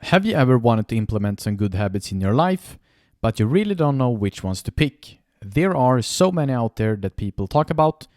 Have you ever wanted to implement some good habits in your life, but you really don't know which ones to pick? There are so many out there that people talk about,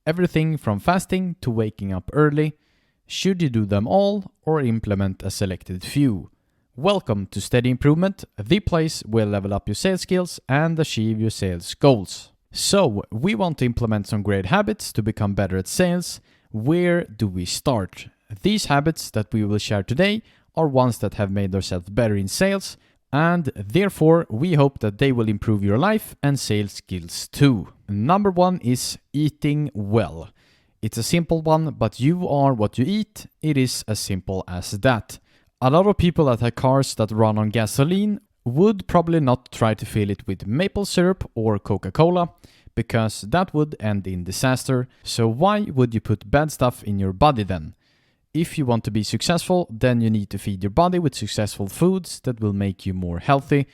everything from fasting to waking up early. Should you do them all or implement a selected few? Welcome to Steady Improvement, the place where you level up your sales skills and achieve your sales goals. So, we want to implement some great habits to become better at sales. Where do we start? These habits that we will share today are ones that have made ourselves better in sales, and therefore we hope that they will improve your life and sales skills too. Number one is eating well. It's a simple one, but you are what you eat. It is as simple as that. A lot of people that have cars that run on gasoline would probably not try to fill it with maple syrup or Coca-Cola, because that would end in disaster. So why would you put bad stuff in your body then? If you want to be successful, then you need to feed your body with successful foods that will make you more healthy.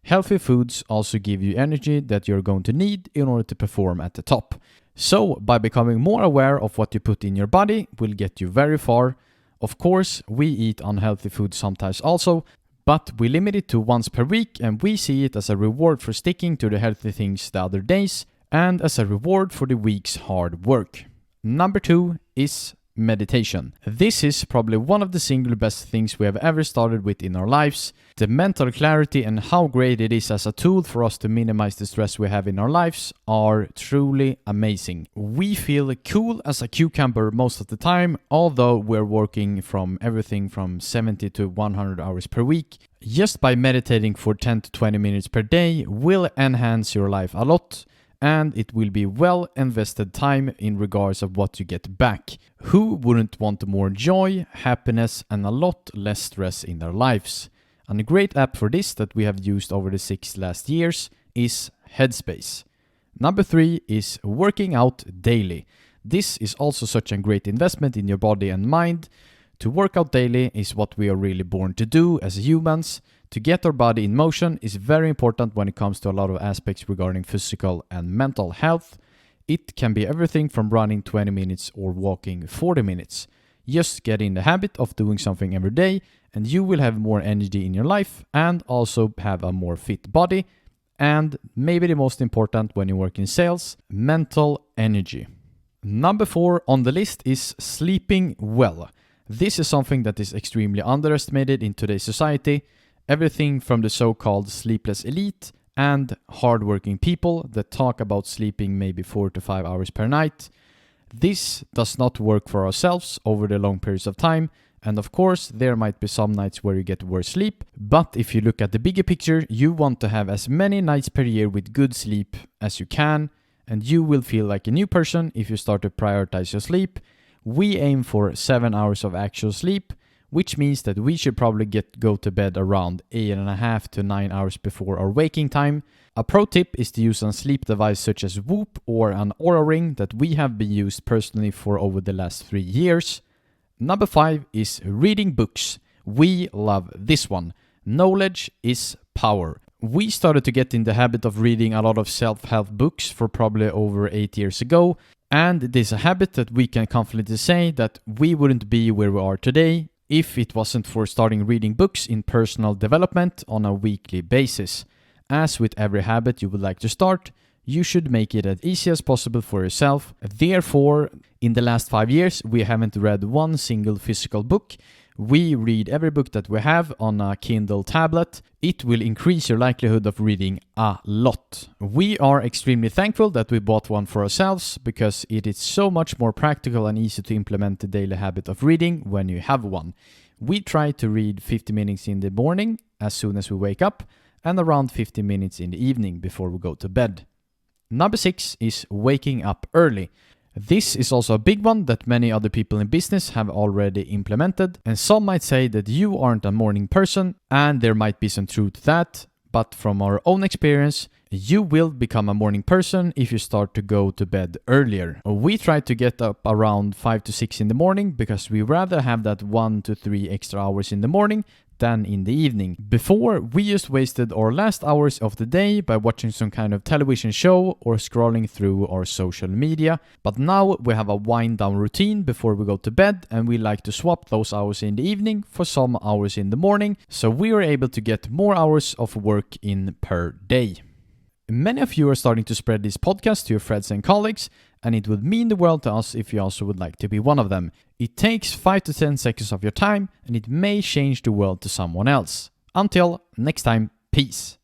Healthy foods also give you energy that you're going to need in order to perform at the top. So, by becoming more aware of what you put in your body will get you very far. Of course, we eat unhealthy food sometimes also, but we limit it to once per week, and we see it as a reward for sticking to the healthy things the other days and as a reward for the week's hard work. Number two is meditation. This is probably one of the single best things we have ever started with in our lives. The mental clarity and how great it is as a tool for us to minimize the stress we have in our lives are truly amazing. We feel cool as a cucumber most of the time, although we're working from everything from 70 to 100 hours per week. Just by meditating for 10 to 20 minutes per day will enhance your life a lot, and it will be well invested time in regards of what you get back. Who wouldn't want more joy, happiness, and a lot less stress in their lives? And a great app for this that we have used over the 6 last years is Headspace. Number three is working out daily. This is also such a great investment in your body and mind. To work out daily is what we are really born to do as humans. To get our body in motion is very important when it comes to a lot of aspects regarding physical and mental health. It can be everything from running 20 minutes or walking 40 minutes. Just get in the habit of doing something every day and you will have more energy in your life and also have a more fit body. And maybe the most important when you work in sales, mental energy. Number four on the list is sleeping well. This is something that is extremely underestimated in today's society. Everything from the so-called sleepless elite and hardworking people that talk about sleeping maybe 4 to 5 hours per night. This does not work for ourselves over the long periods of time. And of course, there might be some nights where you get worse sleep. But if you look at the bigger picture, you want to have as many nights per year with good sleep as you can. And you will feel like a new person if you start to prioritize your sleep. We aim for 7 hours of actual sleep, which means that we should probably go to bed around 8.5 to 9 hours before our waking time. A pro tip is to use a sleep device such as Whoop or an Oura Ring that we have been used personally for over the last 3 years. Number five is reading books. We love this one. Knowledge is power. We started to get in the habit of reading a lot of self-help books for probably over 8 years ago. And it is a habit that we can confidently say that we wouldn't be where we are today if it wasn't for starting reading books in personal development on a weekly basis. As with every habit you would like to start, you should make it as easy as possible for yourself. Therefore, in the last 5 years, we haven't read one single physical book. We read every book that we have on a Kindle tablet. It will increase your likelihood of reading a lot. We are extremely thankful that we bought one for ourselves because it is so much more practical and easy to implement the daily habit of reading when you have one. We try to read 50 minutes in the morning as soon as we wake up and around 50 minutes in the evening before we go to bed. Number six is waking up early. This is also a big one that many other people in business have already implemented, and some might say that you aren't a morning person, and there might be some truth to that, but from our own experience, you will become a morning person if you start to go to bed earlier. We try to get up around 5 to 6 in the morning because we rather have that 1 to 3 extra hours in the morning than in the evening. Before, we just wasted our last hours of the day by watching some kind of television show or scrolling through our social media, but now we have a wind down routine before we go to bed, and we like to swap those hours in the evening for some hours in the morning, so we are able to get more hours of work in per day. Many of you are starting to spread this podcast to your friends and colleagues, and it would mean the world to us if you also would like to be one of them. It takes 5 to 10 seconds of your time, and it may change the world to someone else. Until next time, peace.